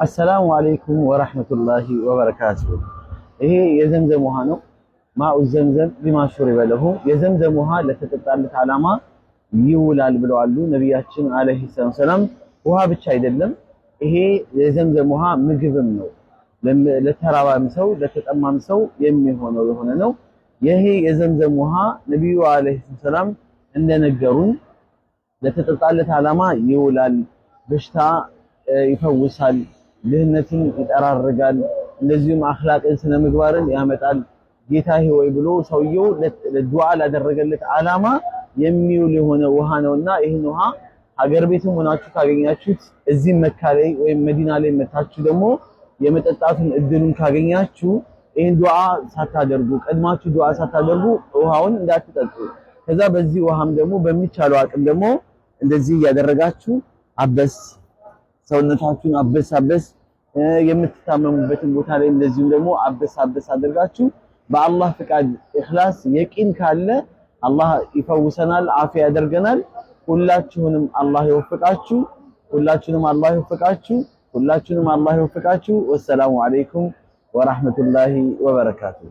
السلام عليكم ورحمة الله وبركاته. إيه يزمزم وهانو ماء الزمزم بما شرب له يزمزم وها لتتطالت علامة يولال بلوالو نبياتنا عليه السلام سلام وها ብቻ አይደለም ይሄ የዘምዘም ውሃ ምግብም ነው ለተራባም ሰው ለተጠማም ሰው የሚሆነው የሆነ ነው ይሄ የዘምዘም ውሃ ነብዩ አለይሂ ሰላም እንደነገሩን ለተጠጣለት ዓላማ ይውላል በሽታ ይፈውሳል ድህነትን ይጠራርጋል እንደዚሁም አኽላቅን ስነ ምግባርን ያመጣል ጌታዬ ወይ ብሎ ሰውየው ለዱዓ ላደረገለት ዓላማ የሚውል የሆነ ውሃ ነውና ይሄን ውሃ ሀገር ቤትም ሆናችሁ ካገኛችሁት እዚህ መካ ላይ ወይ መዲና ላይ መታችሁ ደግሞ የመጠጣቱን እድሉን ካገኛችሁ ይሄን ዱዓ ሳታደርጉ ቀድማችሁ ዱዓ ሳታደርጉ ውሃውን እንዳትጠጡ ከዛ በዚህ ውሃም ደግሞ በሚቻለው አቅም ደግሞ እንደዚህ ያደረጋችሁ አበስ ሰውነታችሁን አበስ የምትታመሙበትን ቦታ ላይ እንደዚሁ ደግሞ አበስ አድርጋችሁ በአላህ ፍቃድ ኢኽላስ የቂን ካለ አላህ ይፈውሰናል አፊያ ያደርገናል ሁላችሁንም አላህ ይወፍቃችሁ ወሰላሙ አለይኩም ወራህመቱላሂ ወበረካቱሁ